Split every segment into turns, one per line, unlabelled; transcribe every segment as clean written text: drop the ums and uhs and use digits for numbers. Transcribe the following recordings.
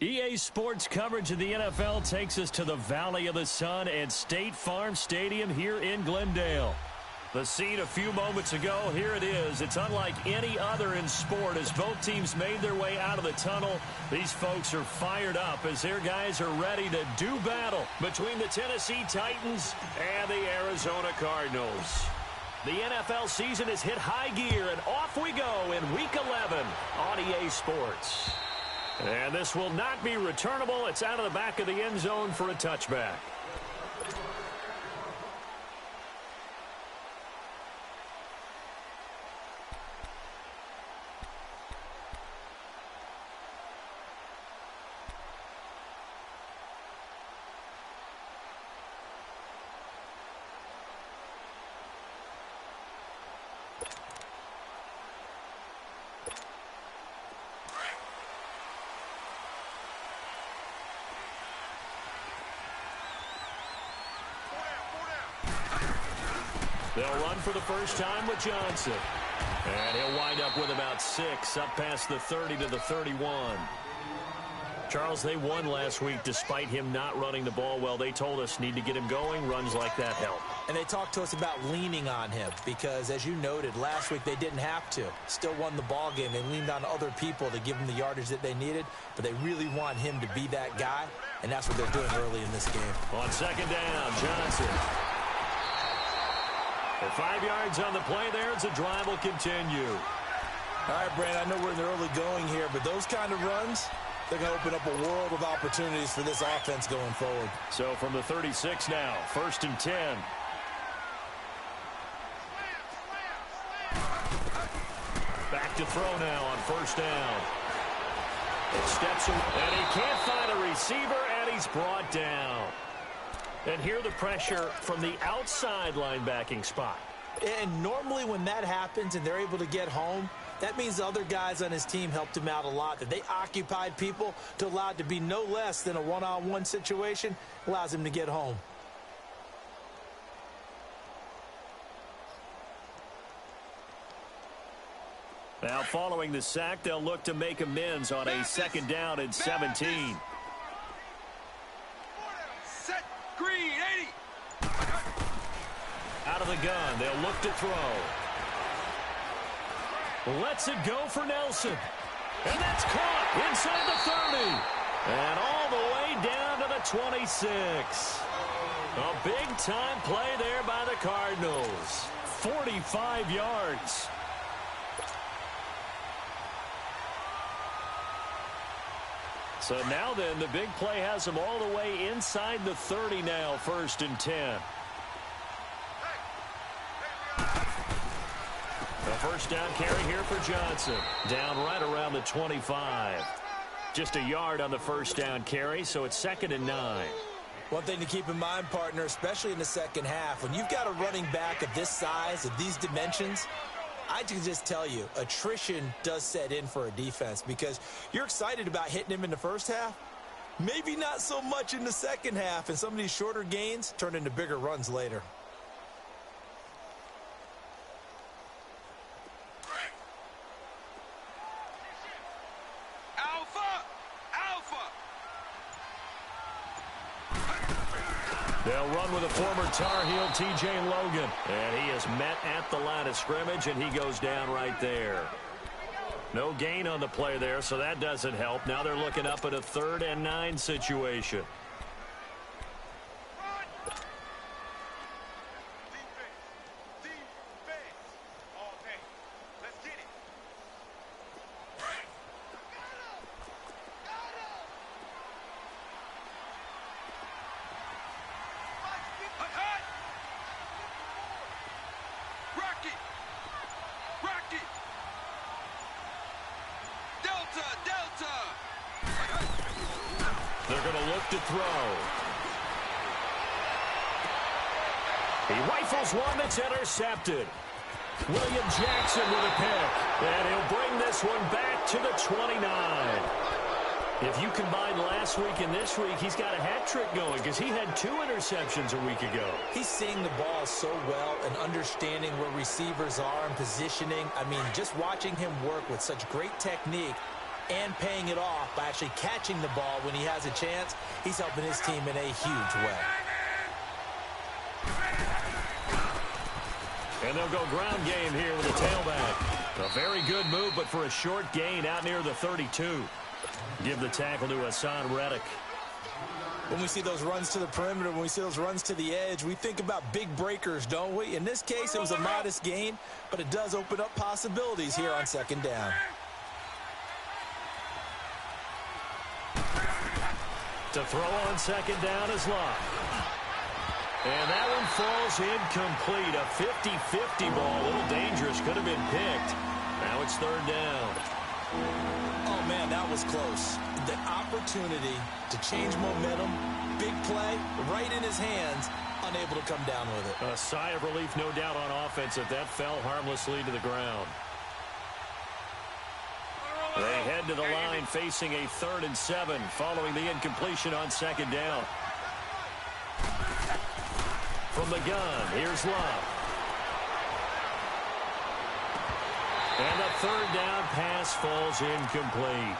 EA Sports coverage of the NFL takes us to the Valley of the Sun at State Farm Stadium here in Glendale. The scene a few moments ago, here it is. It's unlike any other in sport as both teams made their way out of the tunnel. These folks are fired up as their guys are ready to do battle between the Tennessee Titans and the Arizona Cardinals. The NFL season has hit high gear, and off we go in Week 11 on EA Sports. And this will not be returnable. It's out of the back of the end zone for a touchback. They'll run for the first time with Johnson. And he'll wind up with about 6, up past the 30 to the 31. Charles, they won last week despite him not running the ball well. They told us need to get him going. Runs like that help.
And they talked to us about leaning on him because, as you noted, last week they didn't have to. Still won the ball game. They leaned on other people to give them the yardage that they needed, but they really want him to be that guy, and that's what they're doing early in this game.
On second down, Johnson. For 5 yards on the play there, as the drive will continue.
All right, Brand, I know we're in the early going here, but those kind of runs, they're going to open up a world of opportunities for this offense going forward.
So from the 36 now, 1st and 10. Back to throw now on 1st down. Steps away, and he can't find a receiver, and he's brought down. And here the pressure from the outside linebacking spot.
And normally when that happens and they're able to get home, that means the other guys on his team helped him out a lot. That they occupied people to allow it to be no less than a one-on-one situation allows him to get home.
Now following the sack, they'll look to make amends on a 2nd down and 17.
Green, 80.
Out of the gun, they'll look to throw. Lets it go for Nelson. And that's caught inside the 30. And all the way down to the 26. A big-time play there by the Cardinals. 45 yards. So now then, the big play has them all the way inside the 30 now, 1st and 10. The 1st down carry here for Johnson. Down right around the 25. Just a yard on the 1st down carry, so it's 2nd and 9.
One thing to keep in mind, partner, especially in the second half, when you've got a running back of this size, of these dimensions, I can just tell you, attrition does set in for a defense because you're excited about hitting him in the first half. Maybe not so much in the second half, and some of these shorter gains turn into bigger runs later.
They'll run with a former Tar Heel, T.J. Logan. And he is met at the line of scrimmage, and he goes down right there. No gain on the play there, so that doesn't help. Now they're looking up at a 3rd and 9 situation. They're going to look to throw. He rifles one that's intercepted. William Jackson with a pick. And he'll bring this one back to the 29. If you combine last week and this week, he's got a hat trick going because he had 2 interceptions a week ago.
He's seeing the ball so well and understanding where receivers are and positioning. I mean, just watching him work with such great technique, and paying it off by actually catching the ball when he has a chance. He's helping his team in a huge way.
And they'll go ground game here with a tailback. A very good move, but for a short gain out near the 32. Give the tackle to Hassan Reddick.
When we see those runs to the perimeter, when we see those runs to the edge, we think about big breakers, don't we? In this case, it was a modest gain, but it does open up possibilities here on second down.
To throw on second down is Locke. And that one falls incomplete. A 50-50 ball. A little dangerous. Could have been picked. Now it's third down.
Oh, man, that was close. The opportunity to change momentum, big play, right in his hands, unable to come down with it.
A sigh of relief, no doubt, on offense if that fell harmlessly to the ground. They head to the line facing a 3rd and 7 following the incompletion on second down. From the gun, here's Love. And the third down pass falls incomplete.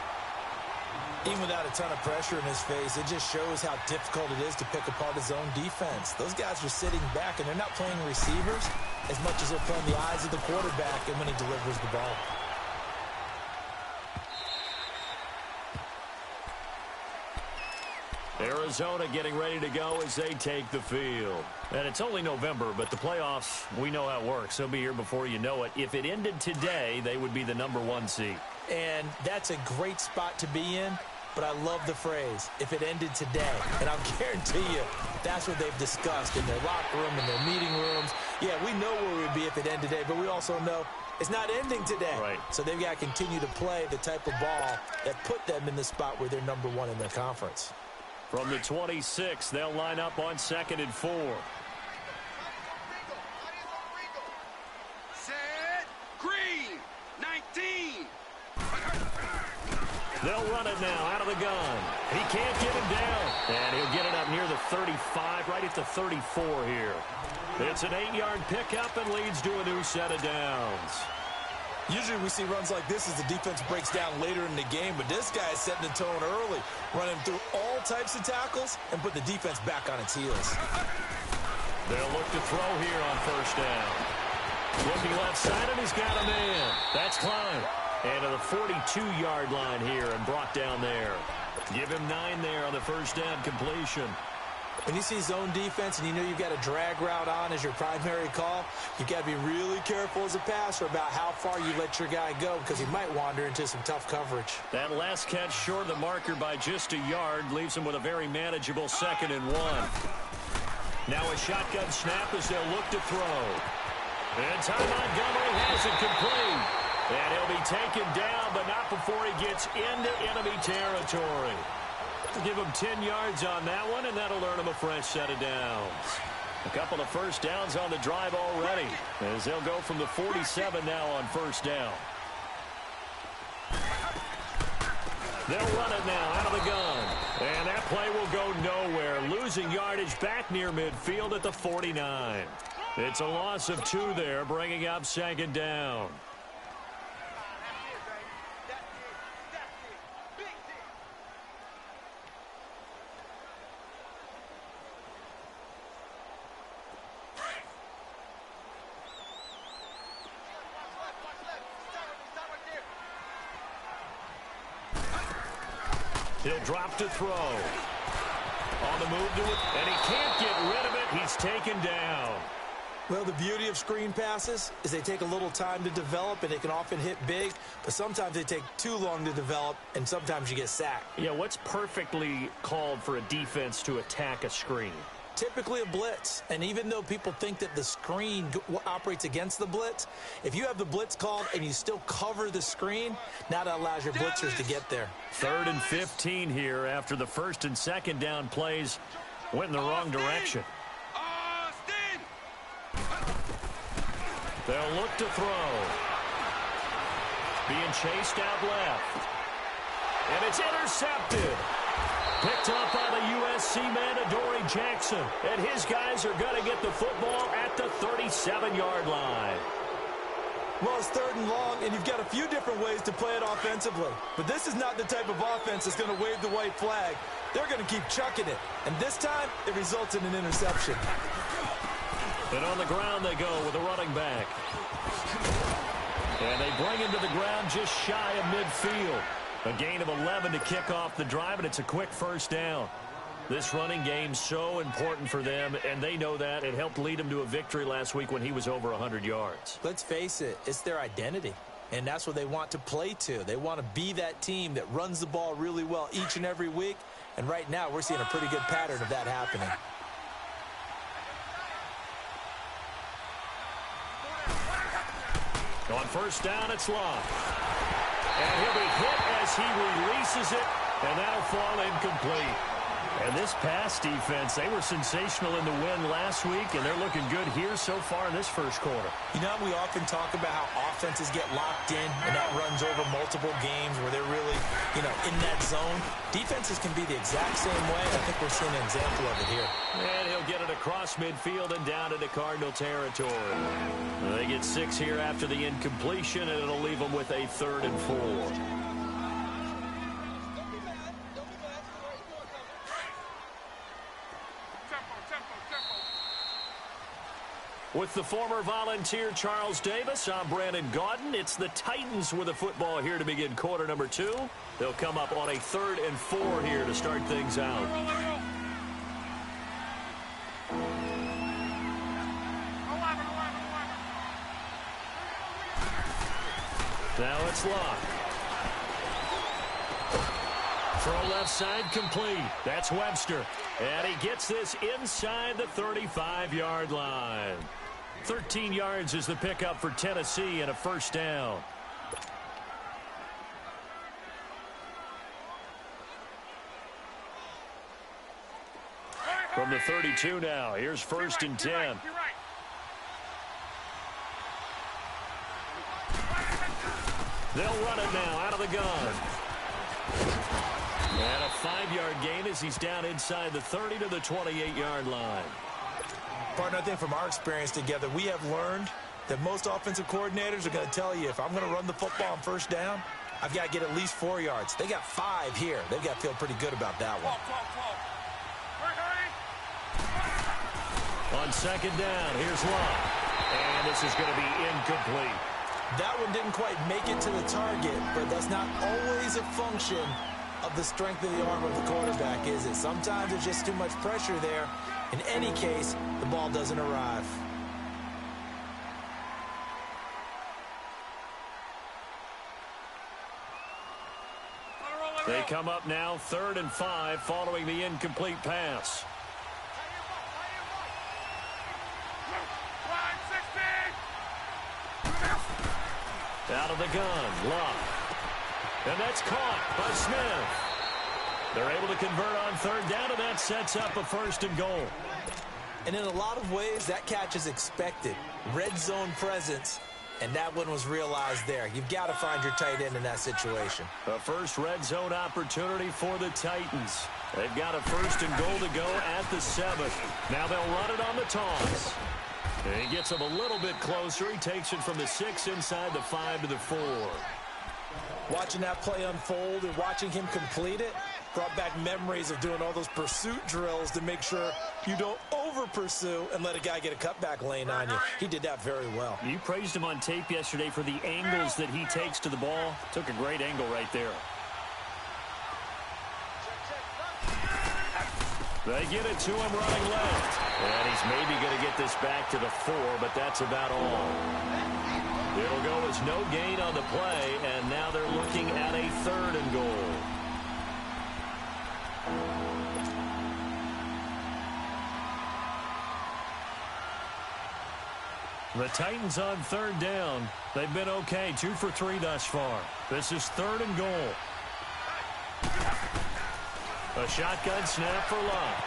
Even without a ton of pressure in his face, it just shows how difficult it is to pick apart his own defense. Those guys are sitting back, and they're not playing receivers as much as they're playing the eyes of the quarterback and when he delivers the ball.
Arizona getting ready to go as they take the field. And it's only November, but the playoffs, we know how it works. They'll be here before you know it. If it ended today, they would be the #1 seed.
And that's a great spot to be in, but I love the phrase, if it ended today. And I'll guarantee you, that's what they've discussed in their locker room, in their meeting rooms. Yeah, we know where we'd be if it ended today, but we also know it's not ending today.
Right.
So they've got to continue to play the type of ball that put them in the spot where they're #1 in their conference.
From the 26, they'll line up on 2nd and 4.
Set. Green. 19.
They'll run it now out of the gun. He can't get him down. And he'll get it up near the 35, right at the 34 here. It's an 8-yard pickup and leads to a new set of downs.
Usually we see runs like this as the defense breaks down later in the game, but this guy is setting the tone early, running through all types of tackles and put the defense back on its heels.
They'll look to throw here on first down. Looking left side, and he's got a man. That's Klein. And to the 42-yard line here and brought down there. Give him 9 there on the first down completion.
When you see zone defense and you know you've got a drag route on as your primary call, you've got to be really careful as a passer about how far you let your guy go because he might wander into some tough coverage.
That last catch short of the marker by just a yard leaves him with a very manageable 2nd and 1. Now a shotgun snap as they'll look to throw. And Ty Montgomery has it complete. And he'll be taken down, but not before he gets into enemy territory. Give him 10 yards on that one, and that'll earn him a fresh set of downs. A couple of first downs on the drive already, as they'll go from the 47 now on first down. They'll run it now out of the gun. And that play will go nowhere, losing yardage back near midfield at the 49. It's a loss of 2 there, bringing up 2nd down. He'll drop to throw. On the move to it, and he can't get rid of it. He's taken down.
Well, the beauty of screen passes is they take a little time to develop, and they can often hit big, but sometimes they take too long to develop, and sometimes you get sacked.
Yeah, what's perfectly called for a defense to attack a screen?
Typically a blitz, and even though people think that the screen operates against the blitz, if you have the blitz called and you still cover the screen, now that allows your blitzers to get there.
3rd and 15 here after the 1st and 2nd down plays went in the wrong direction. They'll look to throw. Being chased out left. And it's intercepted. Picked up by the USC man, Adoree Jackson. And his guys are going to get the football at the 37-yard line.
Well, it's 3rd and long, and you've got a few different ways to play it offensively. But this is not the type of offense that's going to wave the white flag. They're going to keep chucking it. And this time, it results in an interception.
And on the ground they go with a running back. And they bring him to the ground just shy of midfield. A gain of 11 to kick off the drive, and it's a quick first down. This running game's so important for them, and they know that. It helped lead them to a victory last week when he was over 100 yards.
Let's face it, it's their identity, and that's what they want to play to. They want to be that team that runs the ball really well each and every week, and right now we're seeing a pretty good pattern of that happening.
On first down, it's Love. And he'll be hit as he releases it, and that'll fall incomplete. And this pass defense, they were sensational in the win last week, and they're looking good here so far in this first quarter.
You know, we often talk about how offenses get locked in, and that runs over multiple games where they're really, in that zone. Defenses can be the exact same way. I think we're seeing an example of it here.
And he'll get it across midfield and down into Cardinal territory. They get 6 here after the incompletion, and it'll leave them with a 3rd and 4. With the former Volunteer Charles Davis, I'm Brandon Gaudin. It's the Titans with the football here to begin quarter number 2. They'll come up on a 3rd and 4 here to start things out. Now it's Locke. Throw left side complete. That's Webster. And he gets this inside the 35-yard line. 13 yards is the pickup for Tennessee and a first down. From the 32 now, here's 1st and 10. They'll run it now out of the gun. And a 5-yard gain as he's down inside the 30 to the 28-yard line.
Partner, I think from our experience together, we have learned that most offensive coordinators are going to tell you, if I'm going to run the football on first down, I've got to get at least 4 yards. They got 5 here. They've got to feel pretty good about that one.
On 2nd down, here's Love. And this is going to be incomplete.
That one didn't quite make it to the target, but that's not always a function of the strength of the arm of the quarterback, is it? Sometimes there's just too much pressure there. In any case, the ball doesn't arrive.
They come up now 3rd and 5 following the incomplete pass. Out of the gun, Love. And that's caught by Smith. They're able to convert on 3rd down, and that sets up a 1st and goal.
And in a lot of ways, that catch is expected. Red zone presence, and that one was realized there. You've got to find your tight end in that situation.
A first red zone opportunity for the Titans. They've got a 1st and goal to go at the 7. Now they'll run it on the toss. And he gets him a little bit closer. He takes it from the 6 inside the 5 to the 4.
Watching that play unfold and watching him complete it brought back memories of doing all those pursuit drills to make sure you don't over-pursue and let a guy get a cutback lane on you. He did that very well.
You praised him on tape yesterday for the angles that he takes to the ball. Took a great angle right there. They get it to him running left. And he's maybe going to get this back to the 4, but that's about all. It'll go as no gain on the play, and now they're looking at a 3rd and goal. The Titans on 3rd down. They've been okay, 2 for 3 thus far. This is 3rd and goal. A shotgun snap for Love.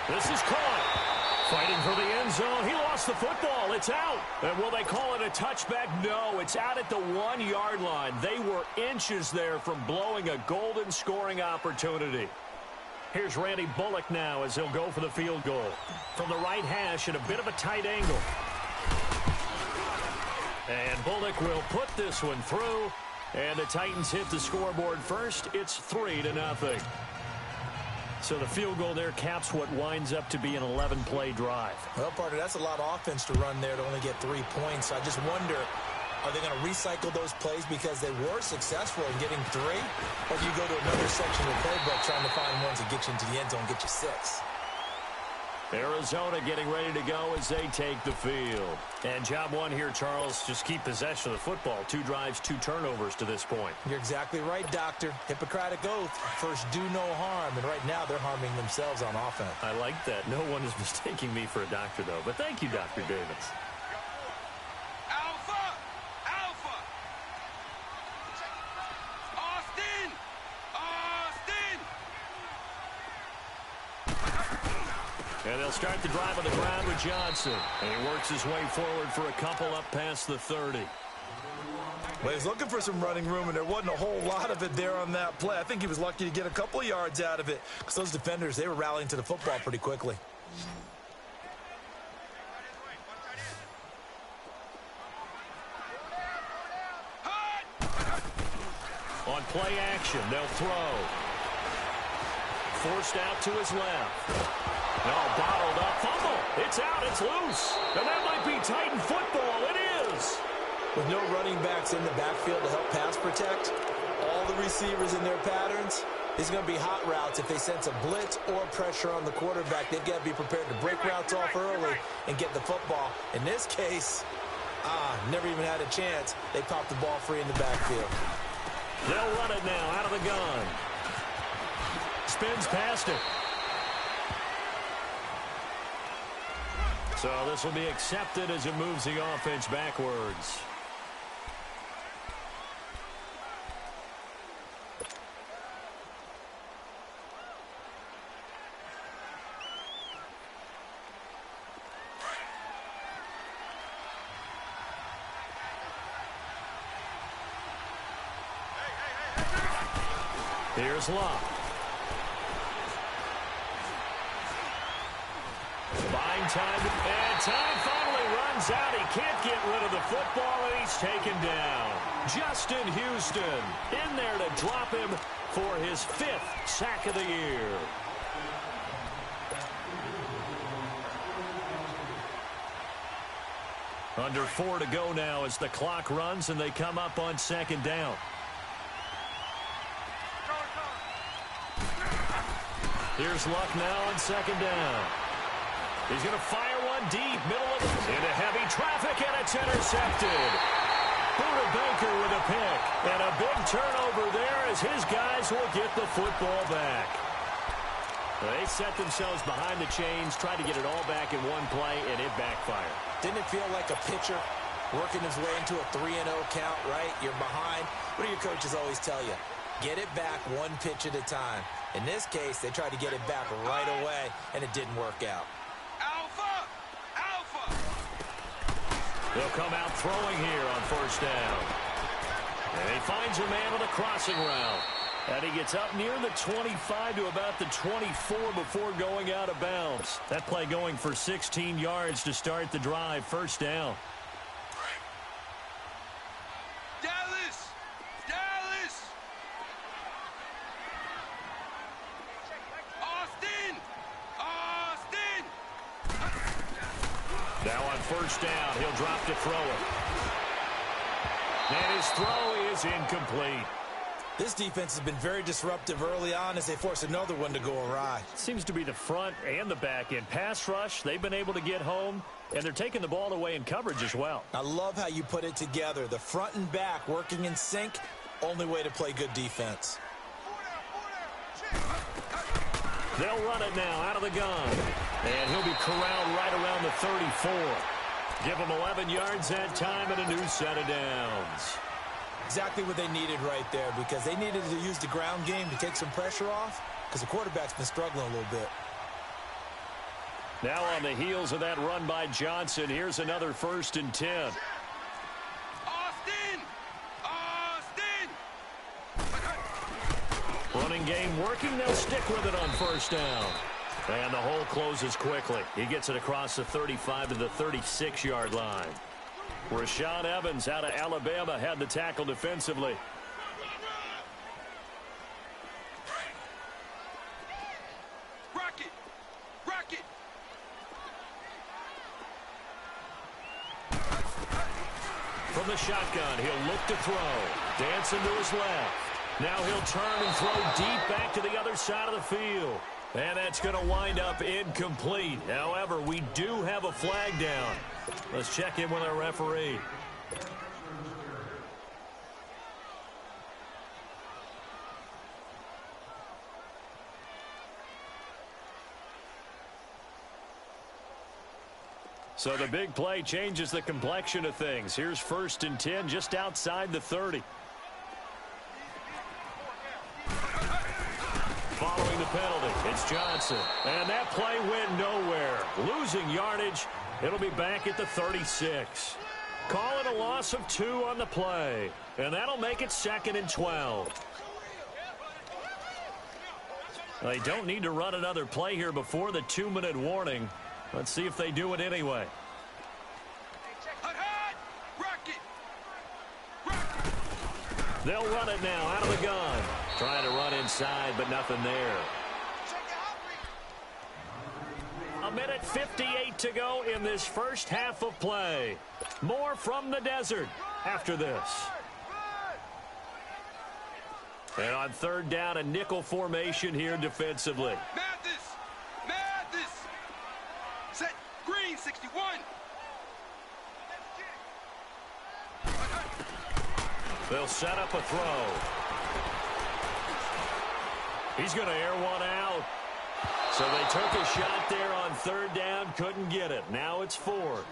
This is caught. Fighting for the end zone. He lost the football. It's out. And will they call it a touchback? No, it's out at the 1-yard line. They were inches there from blowing a golden scoring opportunity. Here's Randy Bullock now as he'll go for the field goal. From the right hash at a bit of a tight angle. And Bullock will put this one through. And the Titans hit the scoreboard first. It's 3-0. So the field goal there caps what winds up to be an 11-play drive.
Well, partner, that's a lot of offense to run there to only get 3 points. So I just wonder, are they going to recycle those plays because they were successful in getting 3? Or do you go to another section of the playbook trying to find ones that get you into the end zone and get you 6?
Arizona getting ready to go as they take the field. And job one here, Charles, just keep possession of the football. 2 drives, 2 turnovers to this point.
You're exactly right, Doctor. Hippocratic oath. First, do no harm. And right now, they're harming themselves on offense.
I like that. No one is mistaking me for a doctor, though. But thank you, Dr. Davis.
Alpha! Alpha! Austin! Austin!
And they'll start the drive on the ground with Johnson. And he works his way forward for a couple up past the 30.
Well, he's looking for some running room, and there wasn't a whole lot of it there on that play. I think he was lucky to get a couple of yards out of it.
Because those defenders, they were rallying to the football pretty quickly.
On play action, they'll throw. Forced out to his left. No, bottled up. Fumble. It's out. It's loose. And that might be Titan football. It is.
With no running backs in the backfield to help pass protect, all the receivers in their patterns, it's going to be hot routes. If they sense a blitz or pressure on the quarterback, they've got to be prepared to break routes off early and get the football. In this case, never even had a chance. They popped the ball free in the backfield.
They'll run it now out of the gun. Spins past it. So this will be accepted as it moves the offense backwards. Here's Locke. Buying time, and time finally runs out. He can't get rid of the football, and he's taken down. Justin Houston in there to drop him for his 5th sack of the year. Under 4 to go now as the clock runs, and they come up on 2nd down. Here's Luck now on 2nd down. He's going to fire one deep, middle of into heavy traffic, and it's intercepted. Buda Baker with a pick, and a big turnover there as his guys will get the football back. They set themselves behind the chains, tried to get it all back in one play, and it backfired.
Didn't it feel like a pitcher working his way into a 3-0 count, right? You're behind. What do your coaches always tell you? Get it back one pitch at a time. In this case, they tried to get it back right away, and it didn't work out.
Alpha! Alpha!
They'll come out throwing here on 1st down. And he finds a man on a crossing route. And he gets up near the 25 to about the 24 before going out of bounds. That play going for 16 yards to start the drive. 1st down.
Dallas! Dallas! Austin! Austin!
Now on 1st down, he'll drop to throw it. And his throw is incomplete.
This defense has been very disruptive early on as they force another one to go awry.
Seems to be the front and the back end. Pass rush, they've been able to get home, and they're taking the ball away in coverage as well.
I love how you put it together. The front and back working in sync, only way to play good defense.
They'll run it now out of the gun. And he'll be corralled right around the 34. Give him 11 yards that time and a new set of downs.
Exactly what they needed right there, because they needed to use the ground game to take some pressure off, because the quarterback's been struggling a little bit.
Now on the heels of that run by Johnson, here's another 1st and 10.
Austin! Austin!
Running game working, they'll stick with it on 1st down. And the hole closes quickly. He gets it across the 35 to the 36-yard line. Rashaan Evans out of Alabama had the tackle defensively.
Rocket! Rocket!
From the shotgun, he'll look to throw. Dancing to his left. Now he'll turn and throw deep back to the other side of the field. And that's going to wind up incomplete. However, we do have a flag down. Let's check in with our referee. So the big play changes the complexion of things. Here's 1st and 10 just outside the 30. Following the penalty, it's Johnson. And that play went nowhere. Losing yardage. It'll be back at the 36. Call it a loss of 2 on the play. And that'll make it 2nd and 12. They don't need to run another play here before the 2-minute warning. Let's see if they do it anyway. They'll run it now out of the gun. Trying to run inside, but nothing there. 1:58 to go in this first half of play. More from the desert after this. And on 3rd down, a nickel formation here defensively.
Mathis! Mathis! Set. Green, 61.
They'll set up a throw. He's going to air one out. So they took a shot there on 3rd down, couldn't get it. Now it's 4th.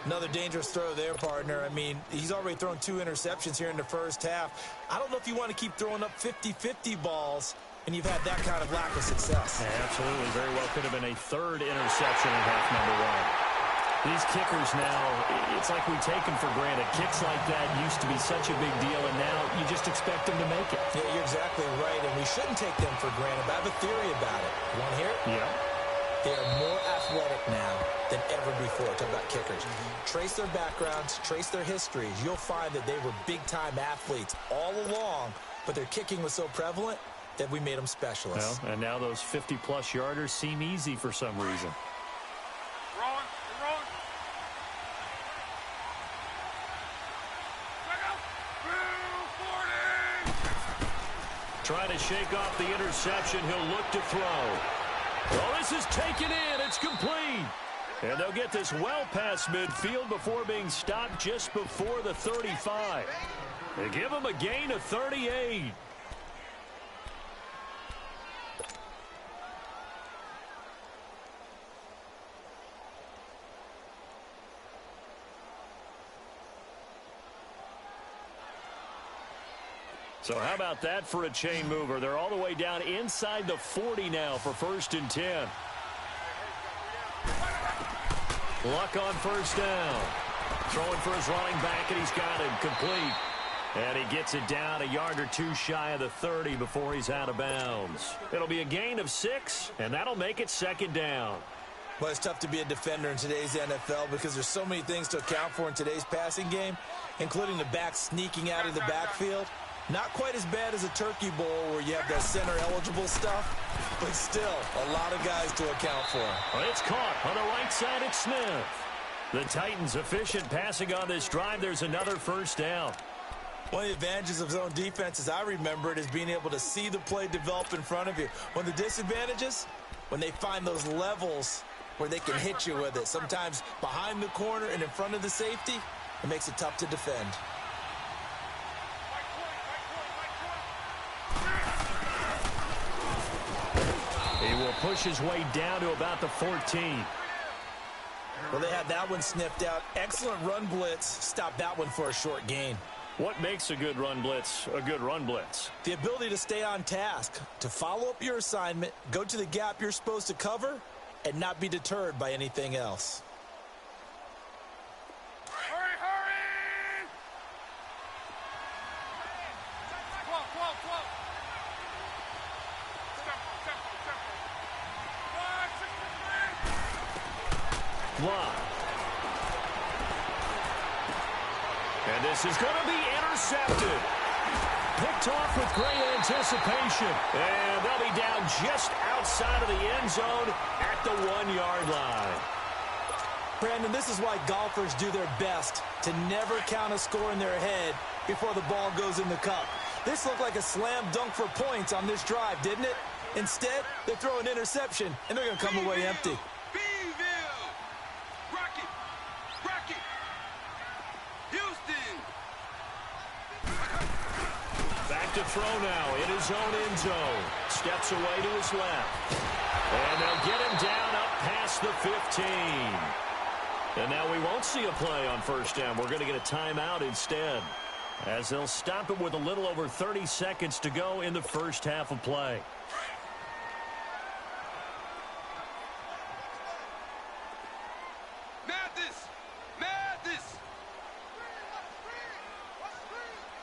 Another dangerous throw there, partner. I mean, he's already thrown 2 interceptions here in the first half. I don't know if you want to keep throwing up 50-50 balls, and you've had that kind of lack of success.
Yeah, absolutely. Very well could have been a 3rd interception in half number 1. These kickers now, it's like we take them for granted. Kicks like that used to be such a big deal, and now you just expect them to make it.
Yeah, you're exactly right, and we shouldn't take them for granted. But I have a theory about it. You want to hear it?
Yeah.
They are more athletic now than ever before. Talk about kickers. Trace their backgrounds, trace their histories. You'll find that they were big-time athletes all along, but their kicking was so prevalent that we made them specialists.
Well, and now those 50-plus yarders seem easy for some reason. Trying to shake off the interception. He'll look to throw. Oh, this is taken in. It's complete. And they'll get this well past midfield before being stopped just before the 35. They give him a gain of 38. So how about that for a chain mover? They're all the way down inside the 40 now for 1st and 10. Luck on 1st down. Throwing for his running back, and he's got it complete. And he gets it down a yard or 2 shy of the 30 before he's out of bounds. It'll be a gain of 6, and that'll make it 2nd down.
Well, it's tough to be a defender in today's NFL because there's so many things to account for in today's passing game, including the back sneaking out of the backfield. Not quite as bad as a turkey bowl where you have that center-eligible stuff, but still a lot of guys to account for.
Well, it's caught on the right side at Smith. The Titans efficient passing on this drive. There's another 1st down.
One of the advantages of zone defense, as I remember it, is being able to see the play develop in front of you. One of the disadvantages, when they find those levels where they can hit you with it, sometimes behind the corner and in front of the safety, it makes it tough to defend.
He will push his way down to about the 14.
Well, they had that one sniffed out. Excellent run blitz. Stopped that one for a short gain.
What makes a good run blitz a good run blitz?
The ability to stay on task, to follow up your assignment, go to the gap you're supposed to cover, and not be deterred by anything else.
Hurry, hurry! Whoa, whoa, whoa! Tempo, tempo, tempo. 5, 6, 3.
Block. And this is going to be intercepted. Picked off with great anticipation. And they'll be down just outside of the end zone at the 1-yard line.
Brandon, this is why golfers do their best to never count a score in their head before the ball goes in the cup. This looked like a slam dunk for points on this drive, didn't it? Instead, they throw an interception, and they're going to come away empty.
Beanville! Rocket! Rocket! Houston!
Back to throw now in his own end zone. Steps away to his left. And they'll get him down up past the 15. And now we won't see a play on first down. We're going to get a timeout instead, as they'll stop him with a little over 30 seconds to go in the first half of play.
Madness! Madness!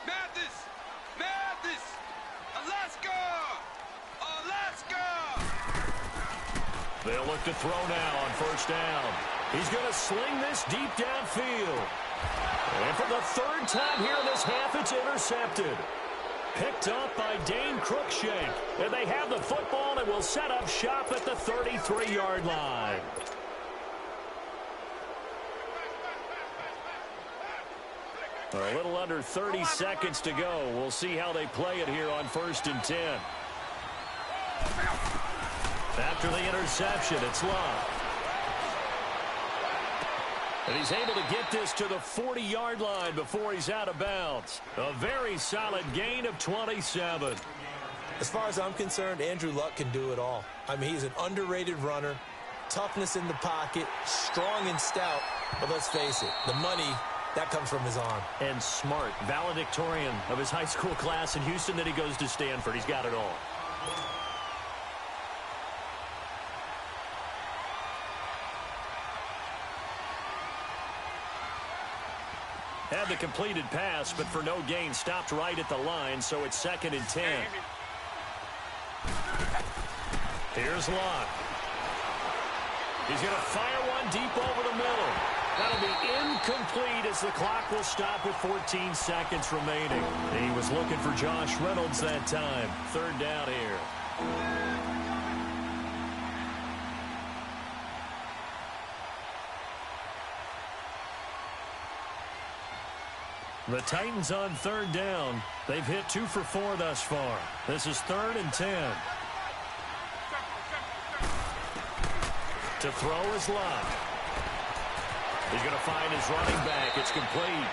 Madness! Madness! Alaska! Alaska!
They'll look to throw now on first down. He's going to sling this deep downfield. And for the third time here in this half, it's intercepted. Picked up by Dane Cruikshank. And they have the football and will set up shop at the 33-yard line. A little under 30 seconds to go. We'll see how they play it here on 1st and 10. After the interception, it's Love. And he's able to get this to the 40-yard line before he's out of bounds. A very solid gain of 27.
As far as I'm concerned, Andrew Luck can do it all. I mean, he's an underrated runner, toughness in the pocket, strong and stout. But let's face it, the money, that comes from his arm.
And smart, valedictorian of his high school class in Houston. Then he goes to Stanford. He's got it all. Had the completed pass, but for no gain, stopped right at the line, so it's 2nd and 10. Here's Locke. He's going to fire one deep over the middle. That'll be incomplete as the clock will stop with 14 seconds remaining. He was looking for Josh Reynolds that time. 3rd down here. The Titans on 3rd down. They've hit 2 for 4 thus far. This is 3rd and 10. To throw is Locke. He's going to find his running back. It's complete.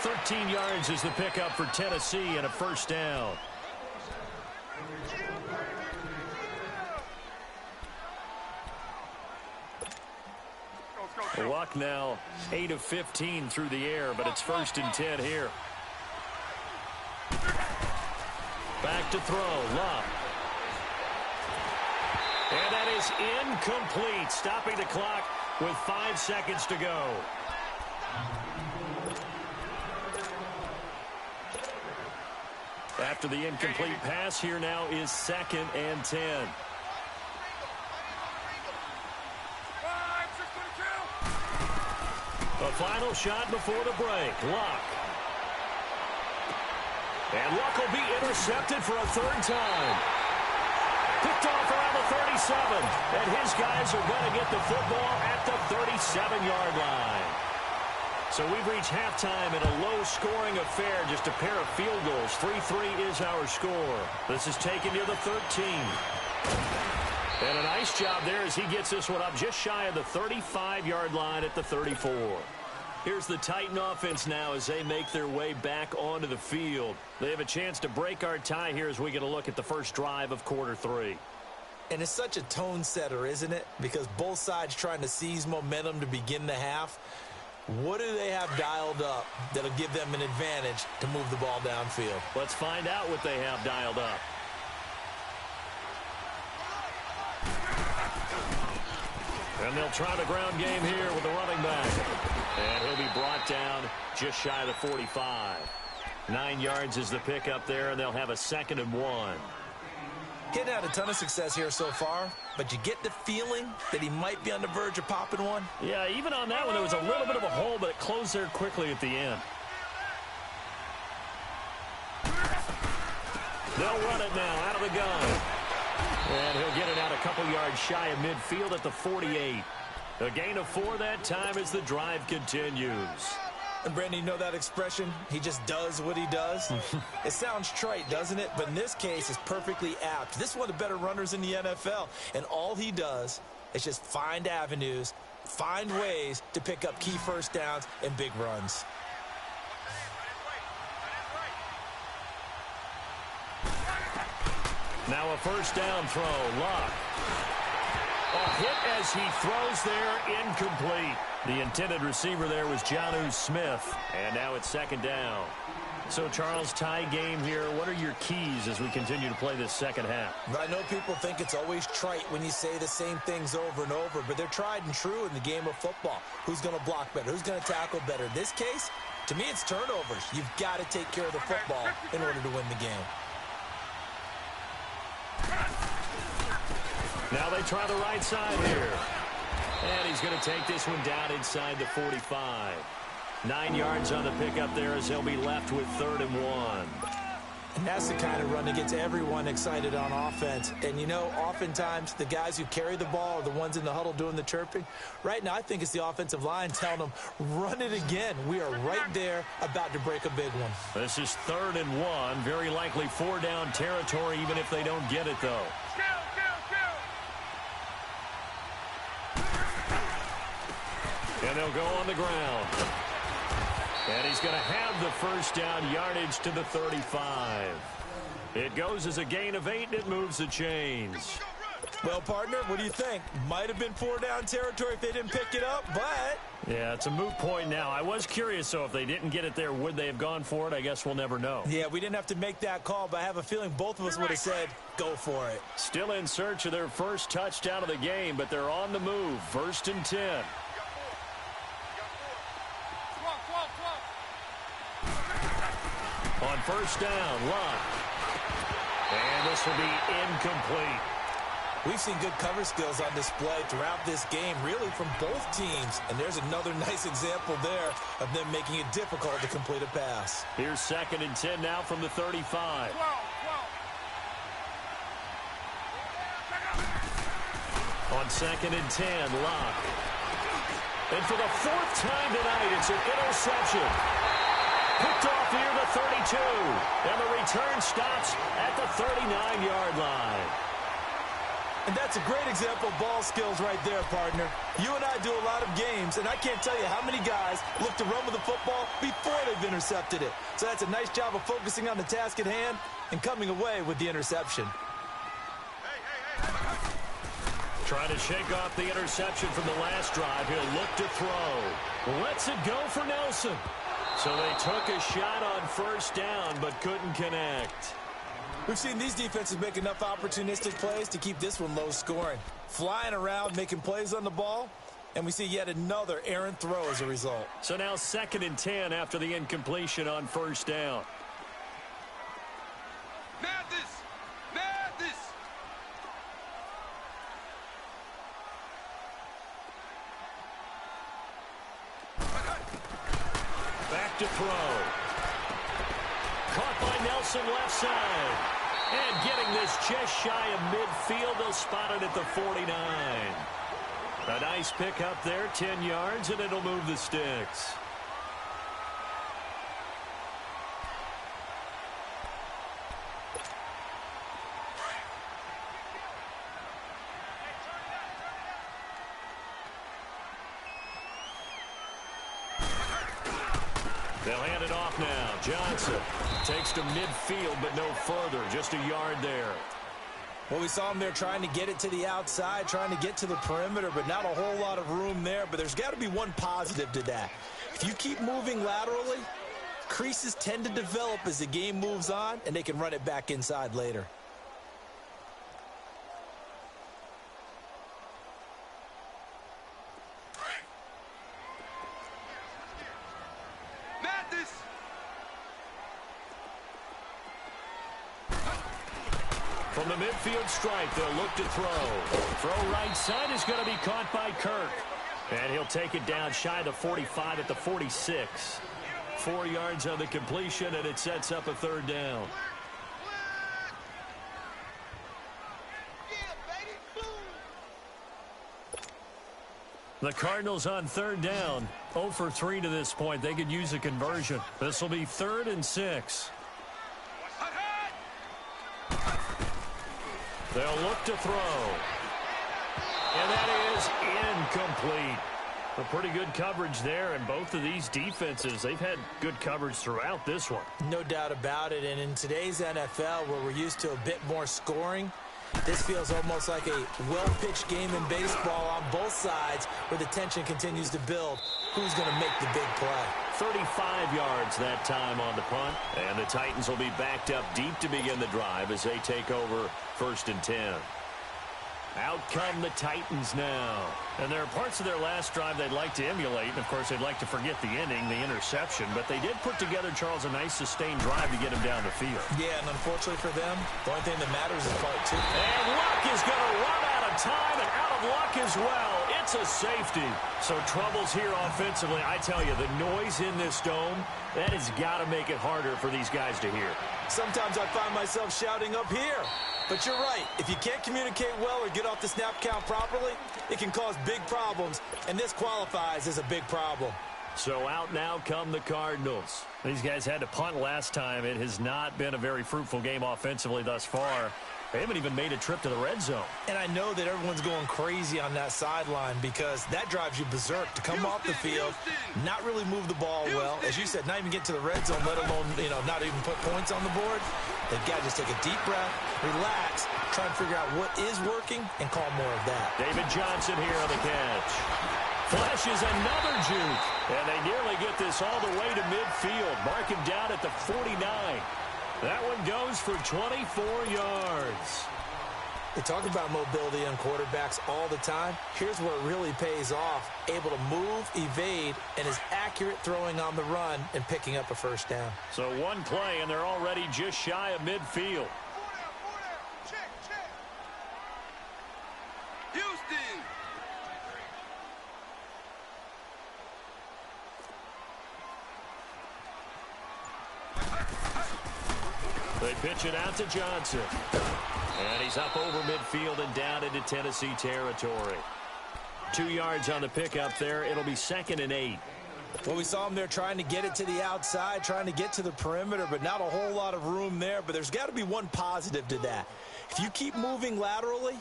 13 yards is the pickup for Tennessee and a 1st down. Luck now 8 of 15 through the air, but it's 1st and 10 here. Back to throw, Luck. And that is incomplete, stopping the clock with 5 seconds to go. After the incomplete pass, here now is 2nd and 10. A final shot before the break. Luck. And Luck will be intercepted for a 3rd time. Picked off around the 37. And his guys are going to get the football at the 37-yard line. So we've reached halftime in a low-scoring affair, just a pair of field goals. 3-3 is our score. This is taken near the 13. And a nice job there as he gets this one up just shy of the 35-yard line at the 34. Here's the Titan offense now as they make their way back onto the field. They have a chance to break our tie here as we get a look at the first drive of quarter 3.
And it's such a tone setter, isn't it? Because both sides trying to seize momentum to begin the half. What do they have dialed up that'll give them an advantage to move the ball downfield?
Let's find out what they have dialed up. And they'll try the ground game here with the running back. And he'll be brought down just shy of the 45. 9 yards is the pickup there, and they'll have a 2nd and 1.
He's had a ton of success here so far, but you get the feeling that he might be on the verge of popping one.
Yeah, even on that one, there was a little bit of a hole, but it closed there quickly at the end. They'll run it now out of the gun. And he'll get it out a couple yards shy of midfield at the 48. A gain of 4 that time as the drive continues.
And, Brandon, you know that expression? He just does what he does? It sounds trite, doesn't it? But in this case, it's perfectly apt. This is one of the better runners in the NFL. And all he does is just find avenues, find ways to pick up key first downs and big runs.
Now a first down throw. Luck. A hit as he throws there, incomplete. The intended receiver there was Jonnu Smith, and now it's second down. So, Charles, tie game here. What are your keys as we continue to play this second half?
I know people think it's always trite when you say the same things over and over, but they're tried and true in the game of football. Who's going to block better? Who's going to tackle better? In this case, to me, it's turnovers. You've got to take care of the football in order to win the game.
Now they try the right side here. And he's going to take this one down inside the 45. 9 yards on the pickup there as he'll be left with 3rd and 1.
And that's the kind of run that gets everyone excited on offense. And, you know, oftentimes the guys who carry the ball are the ones in the huddle doing the chirping. Right now, I think it's the offensive line telling them, run it again. We are right there about to break a big one.
This is 3rd and 1. Very likely 4-down territory, even if they don't get it, though. And they'll go on the ground. And he's going to have the first down yardage to the 35. It goes as a gain of 8, and it moves the chains.
Well, partner, what do you think? Might have been 4-down territory if they didn't pick it up, but...
Yeah, it's a moot point now. I was curious, so if they didn't get it there, would they have gone for it? I guess we'll never know.
Yeah, we didn't have to make that call, but I have a feeling both of us would have said, go for it.
Still in search of their first touchdown of the game, but they're on the move. 1st and 10. On first down, Luck. And this will be incomplete.
We've seen good cover skills on display throughout this game, really from both teams. And there's another nice example there of them making it difficult to complete a pass.
Here's 2nd and 10 now from the 35. On 2nd and 10, Luck. And for the 4th time tonight, it's an interception. Picked off near the 32. And the return stops at the 39-yard line.
And that's a great example of ball skills right there, partner. You and I do a lot of games, and I can't tell you how many guys look to run with the football before they've intercepted it. So that's a nice job of focusing on the task at hand and coming away with the interception.
Trying to shake off the interception from the last drive. He'll look to throw. Lets it go for Nelson. So they took a shot on first down, but couldn't connect.
We've seen these defenses make enough opportunistic plays to keep this one low scoring. Flying around, making plays on the ball, and we see yet another errant throw as a result.
So now 2nd and 10 after the incompletion on first down.
Madness! Madness!
Back to throw. Caught by Nelson left side. And getting this just shy of midfield, they'll spot it at the 49. A nice pick up there, 10 yards, and it'll move the sticks. They'll hand it off now. Johnson takes to midfield, but no further. Just a yard there.
Well, we saw him there trying to get it to the outside, trying to get to the perimeter, but not a whole lot of room there. But there's got to be one positive to that. If you keep moving laterally, creases tend to develop as the game moves on, and they can run it back inside later.
From the midfield stripe, they'll look to throw. Throw right side is going to be caught by Kirk. And he'll take it down shy of the 45 at the 46. 4 yards on the completion, and it sets up a 3rd down. The Cardinals on third down. 0 for 3 to this point. They could use a conversion. This will be 3rd and 6. They'll look to throw. And that is incomplete. A pretty good coverage there, and both of these defenses, they've had good coverage throughout this one.
No doubt about it, and in today's NFL, where we're used to a bit more scoring, this feels almost like a well-pitched game in baseball on both sides where the tension continues to build. Who's going to make the big play?
35 yards that time on the punt, and the Titans will be backed up deep to begin the drive as they take over 1st and 10. Out come the Titans now. And there are parts of their last drive they'd like to emulate. And, of course, they'd like to forget the ending, the interception. But they did put together, Charles, a nice sustained drive to get him down the field.
Yeah, and unfortunately for them, the only thing that matters is part 2.
And Luck is going to run out of time and out of luck as well. It's a safety. So troubles here offensively. I tell you, the noise in this dome, that has got to make it harder for these guys to hear.
Sometimes I find myself shouting up here. But you're right. If you can't communicate well or get off the snap count properly, it can cause big problems, and this qualifies as a big problem.
So out now come the Cardinals. These guys had to punt last time. It has not been a very fruitful game offensively thus far. They haven't even made a trip to the red zone.
And I know that everyone's going crazy on that sideline because that drives you berserk to come off the field, not really move the ball well. As you said, not even get to the red zone, let alone, not even put points on the board. They've got to just take a deep breath, relax, try and figure out what is working, and call more of that.
David Johnson here on the catch. Flashes another juke, and they nearly get this all the way to midfield. Mark him down at the 49. That one goes for 24 yards.
They talk about mobility on quarterbacks all the time. Here's where it really pays off. Able to move, evade, and is accurate throwing on the run and picking up a first down.
So one play, and they're already just shy of midfield.
Check. Houston.
They pitch it out to Johnson. And he's up over midfield and down into Tennessee territory. 2 yards on the pickup there. It'll be 2nd and 8.
Well, we saw him there trying to get it to the outside, trying to get to the perimeter, but not a whole lot of room there. But there's got to be one positive to that. If you keep moving laterally,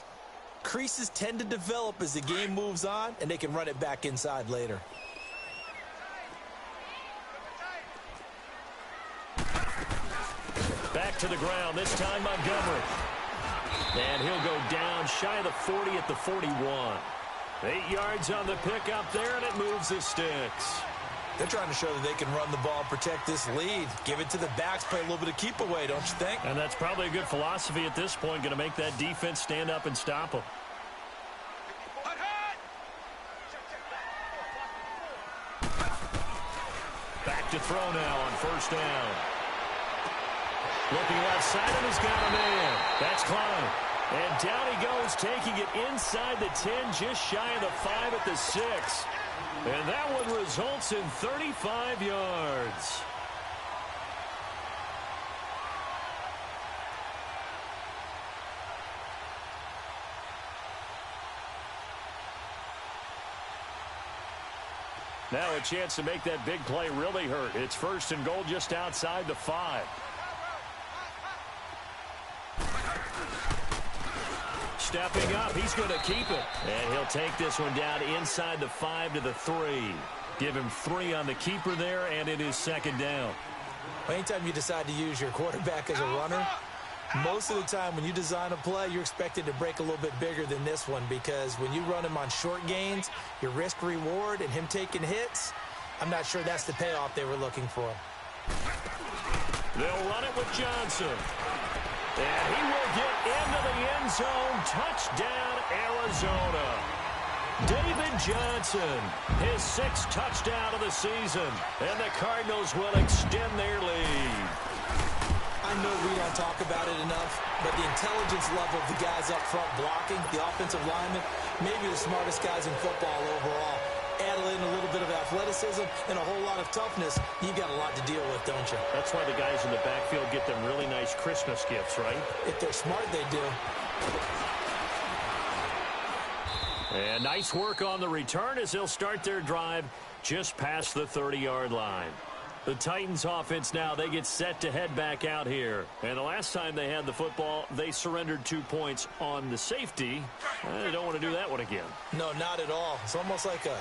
creases tend to develop as the game moves on, and they can run it back inside later.
Back to the ground, this time Montgomery. And he'll go down shy of the 40 at the 41. 8 yards on the pickup there, and it moves the sticks.
They're trying to show that they can run the ball, protect this lead. Give it to the backs, play a little bit of keep away, don't you think?
And that's probably a good philosophy at this point, going to make that defense stand up and stop them. Back to throw now on 1st down. Looking left side, and he's got a man. That's Klein. And down he goes, taking it inside the 10, just shy of the 5 at the 6. And that one results in 35 yards. Now a chance to make that big play really hurt. It's 1st and goal just outside the 5. Stepping up, he's going to keep it. And he'll take this one down inside the 5 to the 3. Give him 3 on the keeper there, and it is 2nd down.
Anytime you decide to use your quarterback as a runner, most of the time when you design a play, you're expected to break a little bit bigger than this one because when you run him on short gains, your risk-reward and him taking hits, I'm not sure that's the payoff they were looking for.
They'll run it with Johnson. And he will get into the end zone. Touchdown, Arizona. David Johnson, his 6th touchdown of the season. And the Cardinals will extend their lead.
I know we don't talk about it enough, but the intelligence level of the guys up front blocking, the offensive linemen, maybe the smartest guys in football overall. Add in a little bit of athleticism and a whole lot of toughness, you got a lot to deal with, don't you?
That's why the guys in the backfield get them really nice Christmas gifts, right?
If they're smart, they do.
And nice work on the return as they'll start their drive just past the 30-yard line. The Titans offense now, they get set to head back out here. And the last time they had the football, they surrendered 2 points on the safety. They don't want to do that one again.
No, not at all. It's almost like a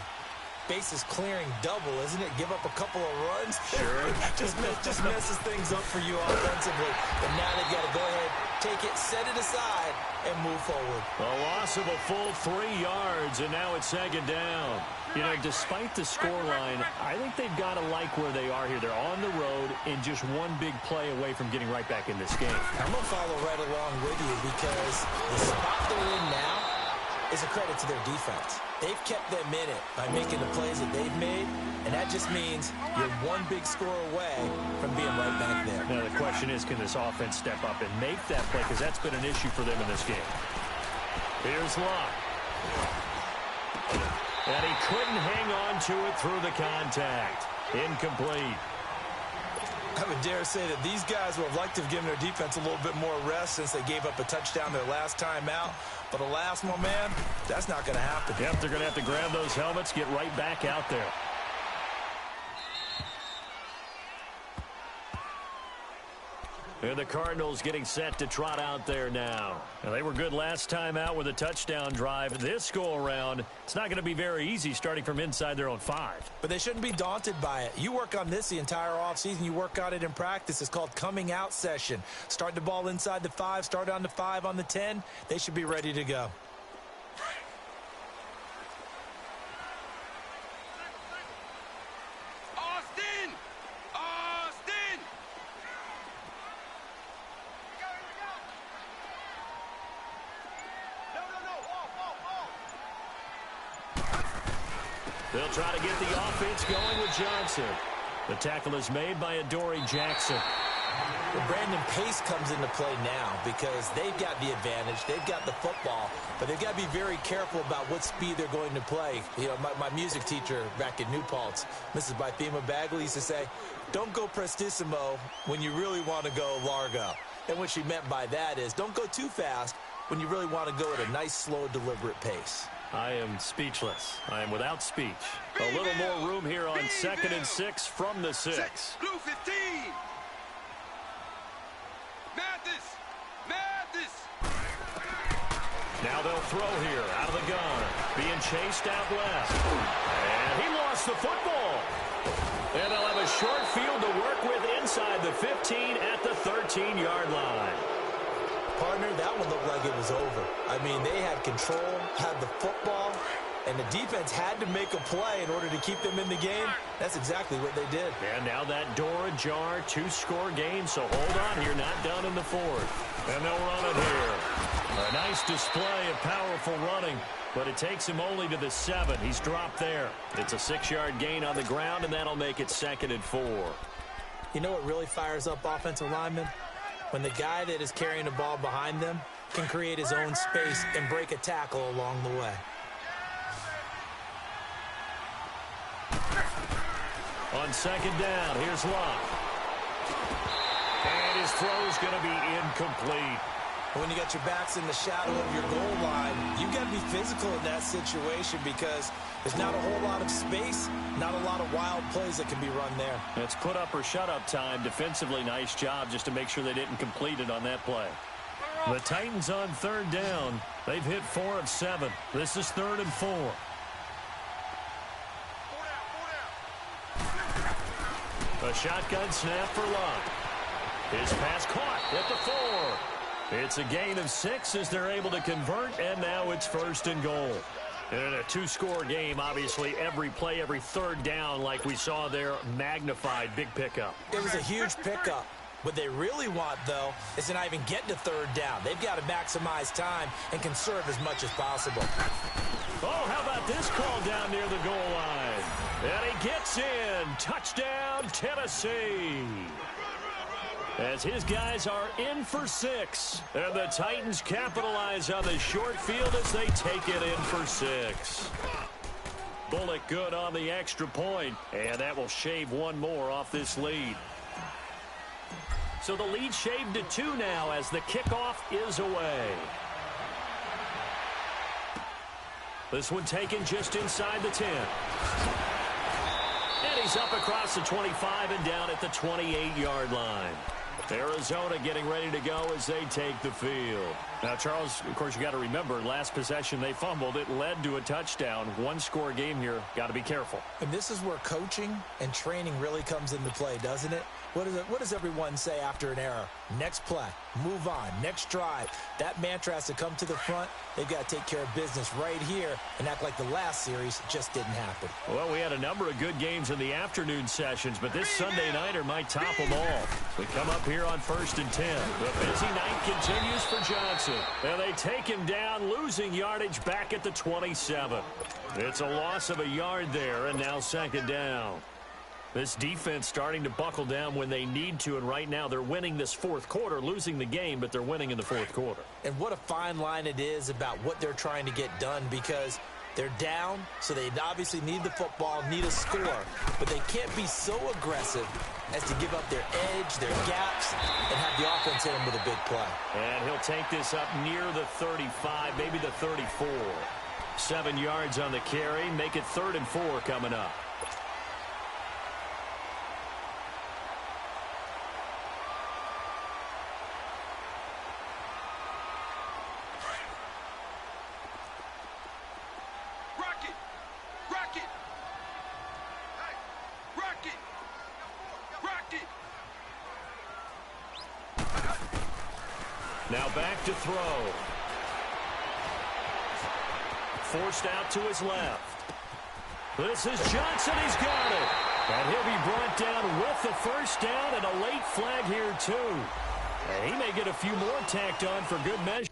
bases clearing double, isn't it? Give up a couple of runs.
Sure.
just messes things up for you offensively. But now they've got to go ahead, take it, set it aside, and move forward.
A loss of a full 3 yards, and now it's second down. You know, despite the scoreline, I think they've got to like where they are here. They're on the road and just one big play away from getting right back in this game.
I'm going to follow right along with you because the spot they're in now is a credit to their defense. They've kept them in it by making the plays that they've made, and that just means you're one big score away from being right back there.
Now, the question is, can this offense step up and make that play? Because that's been an issue for them in this game. Here's Locke. And he couldn't hang on to it through the contact. Incomplete.
I would dare say that these guys would have liked to have given their defense a little bit more rest since they gave up a touchdown their last time out. But alas, my man, that's not going to happen.
Yep, they're going to have to grab those helmets, get right back out there. And the Cardinals getting set to trot out there now. Now, they were good last time out with a touchdown drive. This go-around, it's not going to be very easy starting from inside their own 5.
But they shouldn't be daunted by it. You work on this the entire offseason. You work on it in practice. It's called coming out session. Start the ball inside the 5, start on the 5, on the 10. They should be ready to go.
They'll try to get the offense going with Johnson. The tackle is made by Adoree Jackson.
Well, Brandon, pace comes into play now because they've got the advantage. They've got the football, but they've got to be very careful about what speed they're going to play. You know, my music teacher back in New Paltz, Mrs. Bythema Bagley, used to say, don't go prestissimo when you really want to go largo. And what she meant by that is don't go too fast when you really want to go at a nice, slow, deliberate pace.
I am speechless. I am without speech. A little more room here on 2nd and 6 from the 6.
Blue 15. Madness.
Now they'll throw here out of the gun. Being chased out left. And he lost the football. And they'll have a short field to work with inside the 15 at the 13-yard line.
Partner, that one looked like it was over. I mean, they had control, had the football, and the defense had to make a play in order to keep them in the game. That's exactly what they did.
And now that door ajar, 2-score game, so hold on here, not done in the 4th. And they'll run it here. A nice display of powerful running, but it takes him only to the 7. He's dropped there. It's a 6-yard gain on the ground, and that'll make it 2nd and 4.
You know what really fires up offensive linemen? When the guy that is carrying the ball behind them can create his own space and break a tackle along the way.
On 2nd down, here's Locke. And his throw's going to be incomplete.
When you got your backs in the shadow of your goal line, you've got to be physical in that situation because there's not a whole lot of space, not a lot of wild plays that can be run there.
It's put up or shut up time. Defensively, nice job just to make sure they didn't complete it on that play. The Titans on 3rd down. They've hit 4 of 7. This is 3rd and 4. A shotgun snap for Locke. His pass caught at the 4. It's a gain of 6 as they're able to convert, and now it's 1st and goal. And in a 2-score game, obviously, every play, every 3rd down, like we saw there, magnified, big pickup.
It was a huge pickup. What they really want, though, is to not even get to 3rd down. They've got to maximize time and conserve as much as possible.
Oh, how about this call down near the goal line? And he gets in. Touchdown, Tennessee. As his guys are in for 6. And the Titans capitalize on the short field as they take it in for 6. Bullock good on the extra point. And that will shave one more off this lead. So the lead shaved to 2 now as the kickoff is away. This one taken just inside the 10. And he's up across the 25 and down at the 28-yard line. Arizona getting ready to go as they take the field. Now, Charles, of course, you got to remember, last possession they fumbled. It led to a touchdown. One-score game here. Got to be careful.
And this is where coaching and training really comes into play, doesn't it? What does everyone say after an error? Next play, move on, next drive. That mantra has to come to the front. They've got to take care of business right here and act like the last series just didn't happen.
Well, we had a number of good games in the afternoon sessions, but this Sunday nighter might top them all. We come up here on 1st and 10. The busy night continues for Johnson. And they take him down, losing yardage back at the 27. It's a loss of a yard there, and now 2nd down. This defense starting to buckle down when they need to, and right now they're winning this 4th quarter, losing the game, but they're winning in the 4th quarter.
And what a fine line it is about what they're trying to get done, because they're down, so they obviously need the football, need a score, but they can't be so aggressive as to give up their edge, their gaps, and have the offense hit them with a big play.
And he'll take this up near the 35, maybe the 34. 7 yards on the carry, make it 3rd and 4 coming up. Now back to throw. Forced out to his left. This is Johnson. He's got it. And he'll be brought down with the 1st down and a late flag here, too. And he may get a few more tacked on for good measure.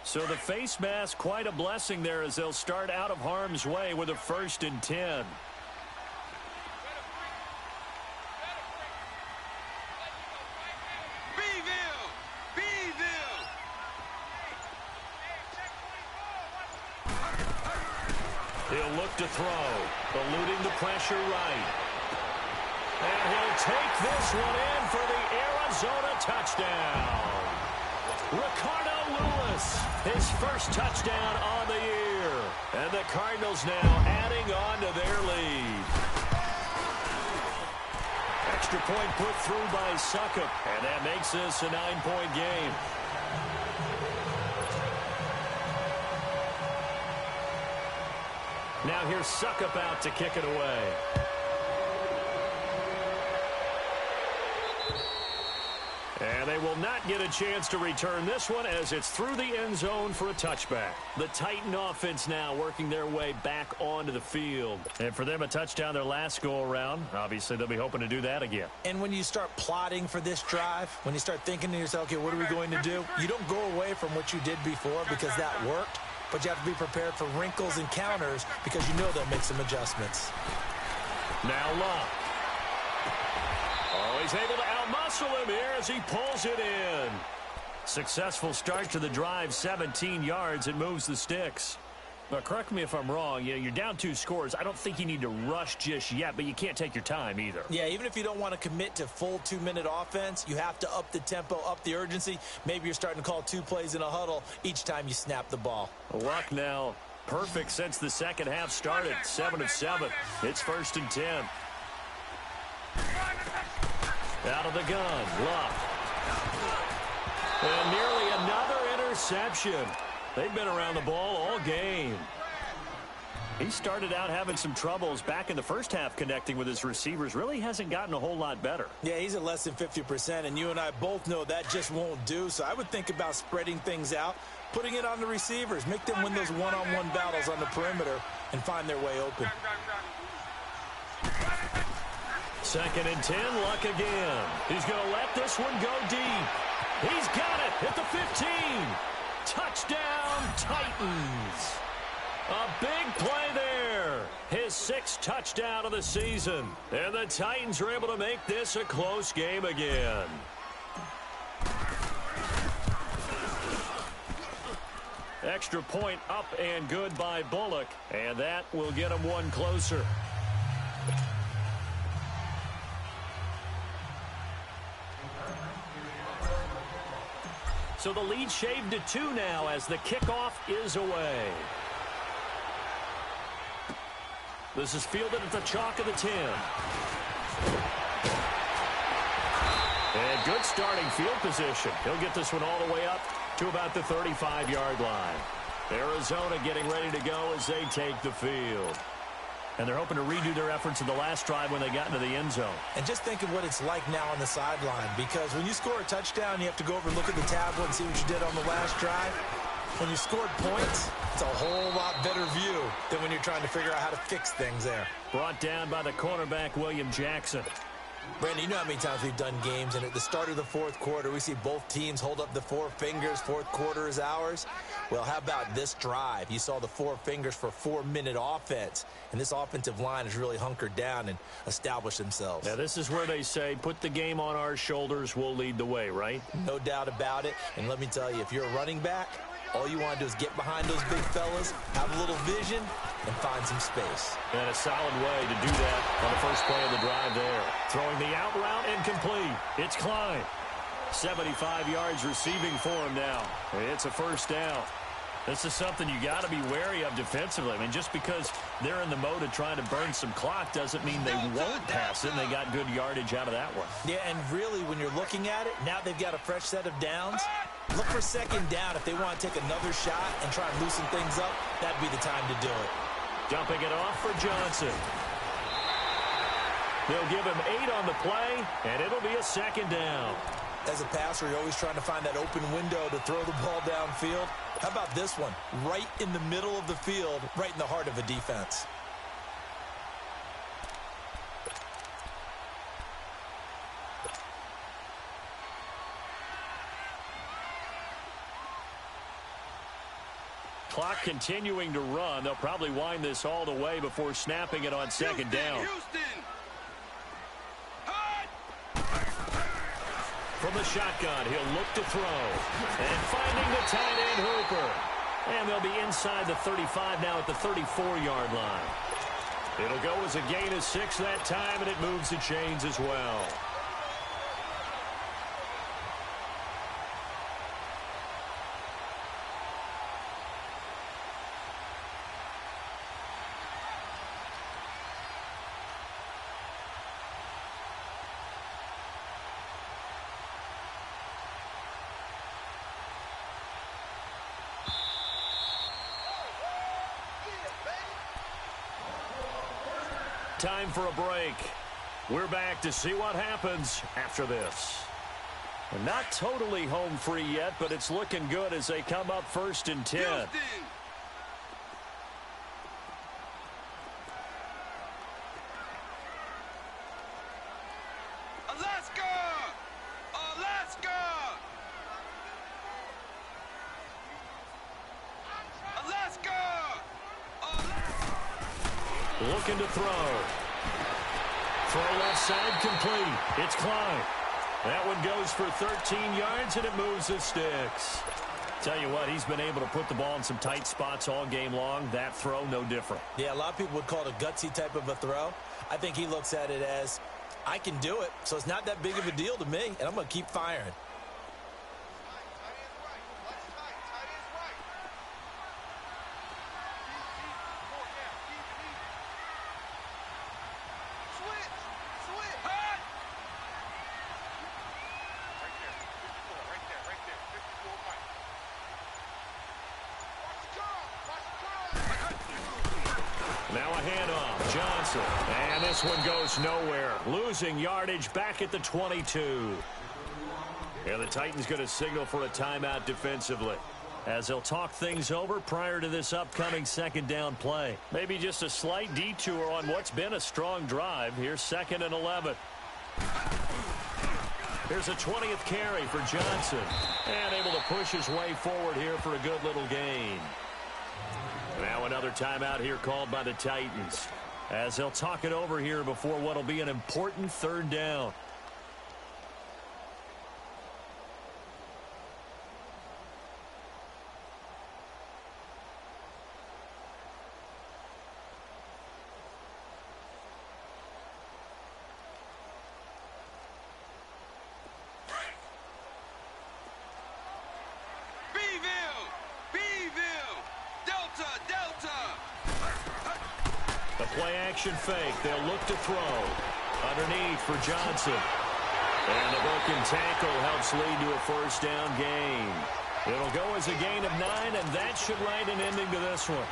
So the face mask, quite a blessing there as they'll start out of harm's way with a 1st and 10. He'll look to throw, eluding the pressure right. And he'll take this one in for the Arizona touchdown. Ricardo Lewis, his first touchdown on the year. And the Cardinals now adding on to their lead. Extra point put through by Succop, and that makes this a 9-point game. Now here's Succop out to kick it away. And they will not get a chance to return this one as it's through the end zone for a touchback. The Titan offense now working their way back onto the field. And for them, a touchdown their last go-around. Obviously, they'll be hoping to do that again.
And when you start plotting for this drive, when you start thinking to yourself, okay, what are we going to do? You don't go away from what you did before because that worked. But you have to be prepared for wrinkles and counters because you know they'll make some adjustments.
Now Love. Oh, he's able to outmuscle him here as he pulls it in. Successful start to the drive, 17 yards. It moves the sticks. But correct me if I'm wrong. You're down 2 scores. I don't think you need to rush just yet, but you can't take your time either.
Yeah, even if you don't want to commit to full 2-minute offense, you have to up the tempo, up the urgency. Maybe you're starting to call 2 plays in a huddle each time you snap the ball.
Luck now perfect since the second half started. 7 of 7. It's 1st and 10. Out of the gun, Luck. And nearly another interception. They've been around the ball all game. He started out having some troubles back in the first half connecting with his receivers. Really hasn't gotten a whole lot better.
Yeah, he's at less than 50%, and you and I both know that just won't do. So I would think about spreading things out, putting it on the receivers, make them win those one-on-one battles on the perimeter and find their way open.
2nd and 10, Luck again. He's going to let this one go deep. He's got it at the 15. Touchdown, Titans. A big play there. His 6th touchdown of the season. And the Titans are able to make this a close game again. Extra point up and good by Bullock. And that will get him one closer. So the lead shaved to 2 now as the kickoff is away. This is fielded at the chalk of the 10. And good starting field position. He'll get this one all the way up to about the 35-yard line. Arizona getting ready to go as they take the field. And they're hoping to redo their efforts in the last drive when they got into the end zone.
And just think of what it's like now on the sideline, because when you score a touchdown, you have to go over and look at the tablet and see what you did on the last drive. When you scored points, it's a whole lot better view than when you're trying to figure out how to fix things there.
Brought down by the cornerback, William Jackson.
Brandon, you know how many times we've done games, and at the start of the 4th quarter, we see both teams hold up the 4 fingers, 4th quarter is ours. Well, how about this drive? You saw the 4 fingers for 4-minute offense, and this offensive line has really hunkered down and established themselves.
Now, this is where they say, put the game on our shoulders, we'll lead the way, right?
No doubt about it, and let me tell you, if you're a running back, all you want to do is get behind those big fellas, have a little vision, and find some space.
And a solid way to do that on the first play of the drive there. Throwing the out route incomplete. It's Klein. 75 yards receiving for him now. It's a 1st down. This is something you got to be wary of defensively. I mean, just because they're in the mode of trying to burn some clock doesn't mean they won't pass it, and they got good yardage out of that one.
Yeah, and really, when you're looking at it, now they've got a fresh set of downs. Look for 2nd down if they want to take another shot and try and loosen things up. That'd be the time to do it.
Dumping it off for Johnson. They'll give him 8 on the play, and it'll be a 2nd down.
As a passer, you're always trying to find that open window to throw the ball downfield. How about this one? Right in the middle of the field, right in the heart of a defense.
clock continuing to run. They'll probably wind this all the way before snapping it on second down.
Houston.
From the shotgun, he'll look to throw. And finding the tight end, Hooper. And they'll be inside the 35 now at the 34-yard line. It'll go as a gain of 6 that time, and it moves the chains as well. Time for a break. We're back to see what happens after this. We're not totally home free yet, but it's looking good as they come up 1st and 10.
Houston. Alaska. Alaska. Alaska.
Looking to throw. Throw left side complete. It's Klein. That one goes for 13 yards, and it moves the sticks. Tell you what, he's been able to put the ball in some tight spots all game long. That throw, no different.
Yeah, a lot of people would call it a gutsy type of a throw. I think he looks at it as, I can do it, so it's not that big of a deal to me, and I'm going to keep firing.
Now a handoff. Johnson. And this one goes nowhere. Losing yardage back at the 22. And the Titans going to signal for a timeout defensively, as they'll talk things over prior to this upcoming second down play. Maybe just a slight detour on what's been a strong drive. Here's 2nd and 11. Here's a 20th carry for Johnson. And able to push his way forward here for a good little gain. Now another timeout here called by the Titans, as they'll talk it over here before what will be an important 3rd down. The play-action fake. They'll look to throw. Underneath for Johnson. And the broken tackle helps lead to a 1st down gain. It'll go as a gain of 9, and that should write an ending to this one.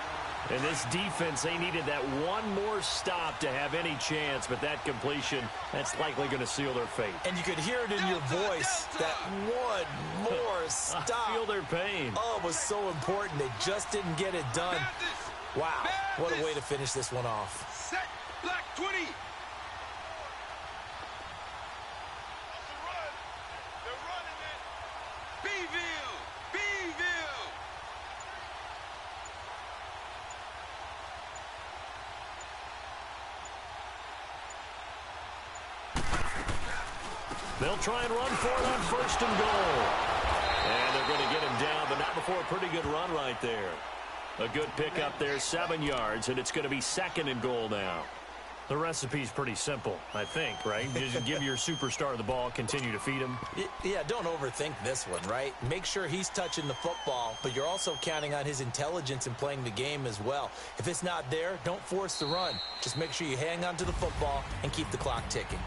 And this defense, they needed that one more stop to have any chance, but that completion, that's likely going to seal their fate.
And you could hear it in your voice, that one more stop.
I feel their pain.
Oh, it was so important. They just didn't get it done. Wow, what a way to finish this one off.
Set, black 20. They're running it. Beeville, Beeville.
They'll try and run for it on 1st and goal. And they're going to get him down, but not before a pretty good run right there. A good pickup there, 7 yards, and it's going to be 2nd and goal now. The recipe's pretty simple, I think, right? Just give your superstar the ball, continue to feed him.
Yeah, don't overthink this one, right? Make sure he's touching the football, but you're also counting on his intelligence in playing the game as well. If it's not there, don't force the run. Just make sure you hang on to the football and keep the clock ticking.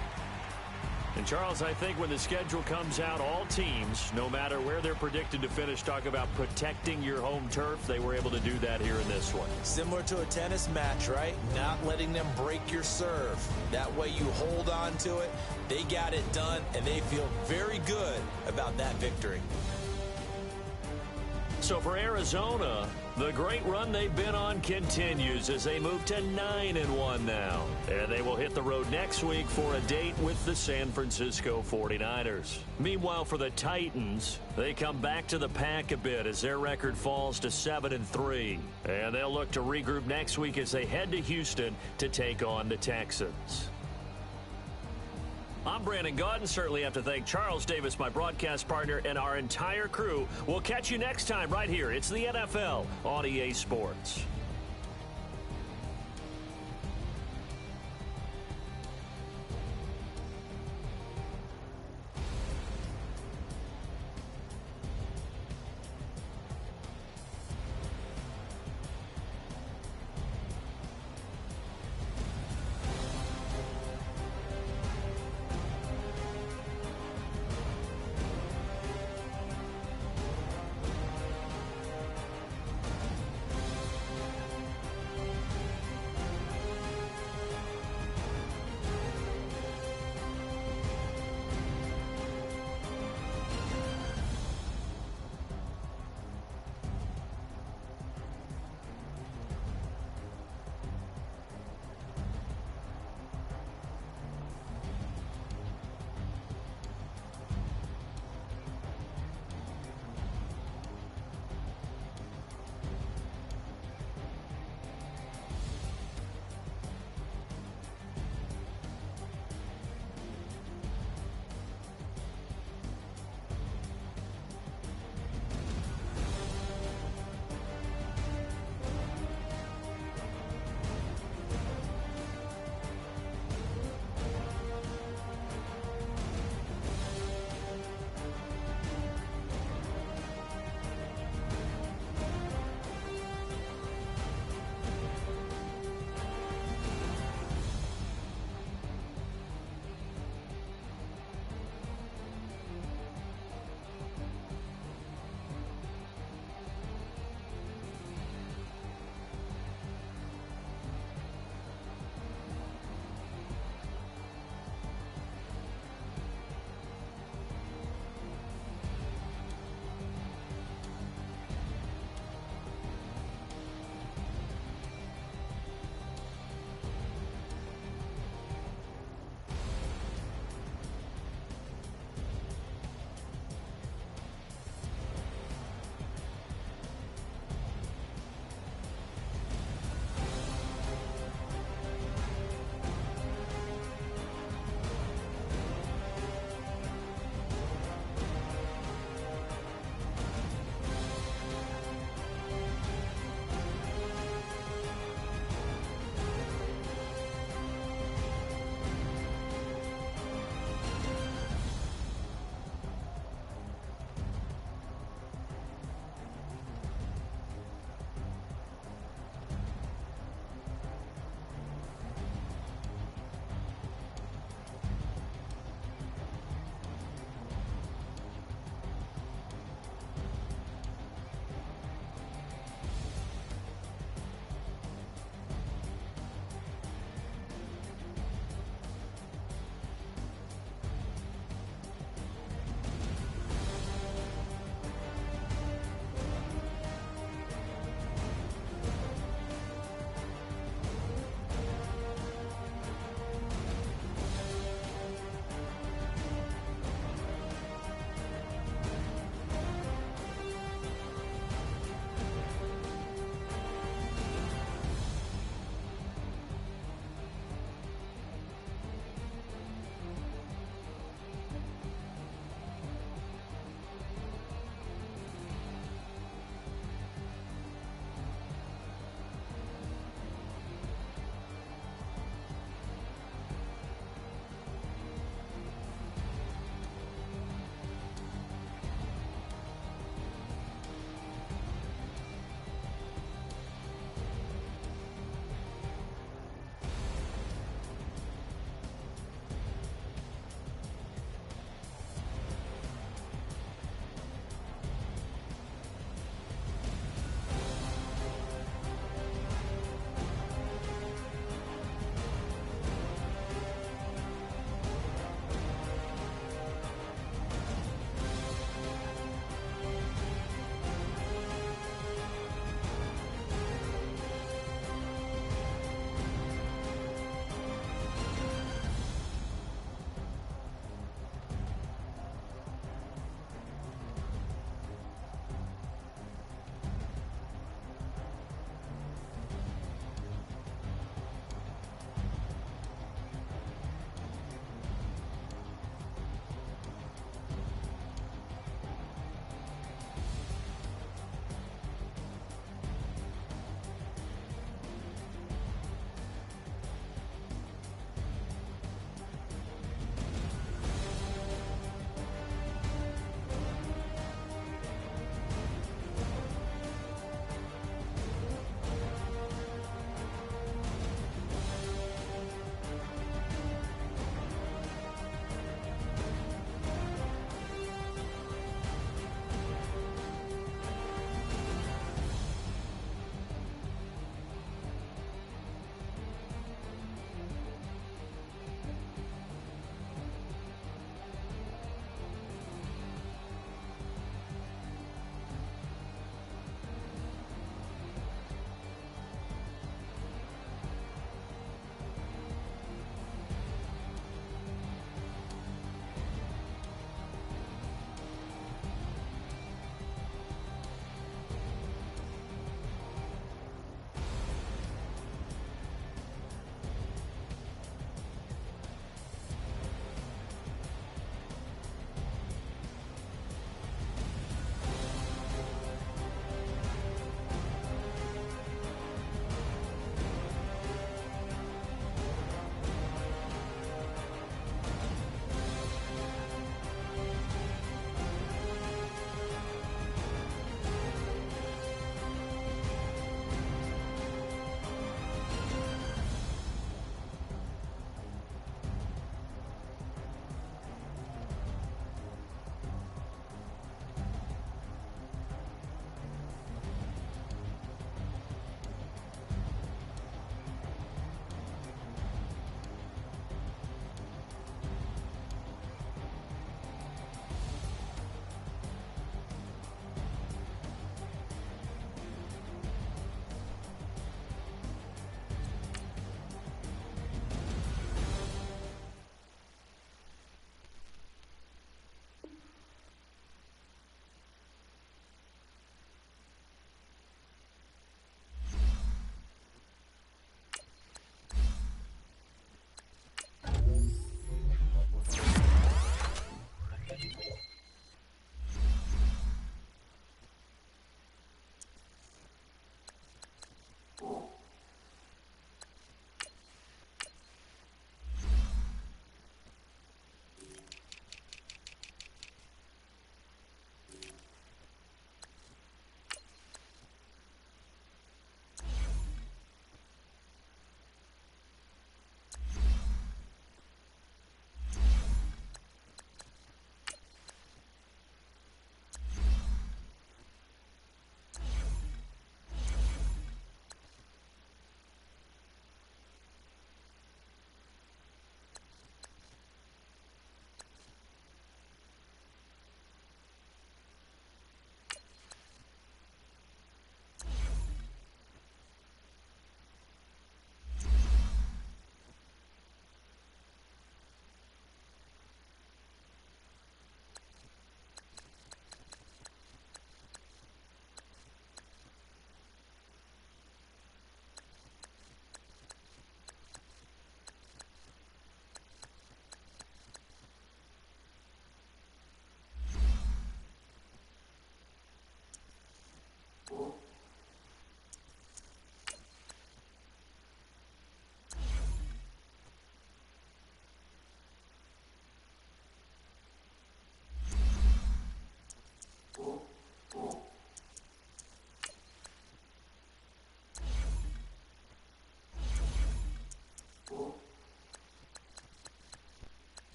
And, Charles, I think when the schedule comes out, all teams, no matter where they're predicted to finish, talk about protecting your home turf. They were able to do that here in this one.
Similar to a tennis match, right? Not letting them break your serve. That way you hold on to it. They got it done, and they feel very good about that victory.
So for Arizona, the great run they've been on continues as they move to 9-1 now. And they will hit the road next week for a date with the San Francisco 49ers. Meanwhile, for the Titans, they come back to the pack a bit as their record falls to 7-3. And they'll look to regroup next week as they head to Houston to take on the Texans. I'm Brandon Gaudin. Certainly have to thank Charles Davis, my broadcast partner, and our entire crew. We'll catch you next time right here. It's the NFL on EA Sports.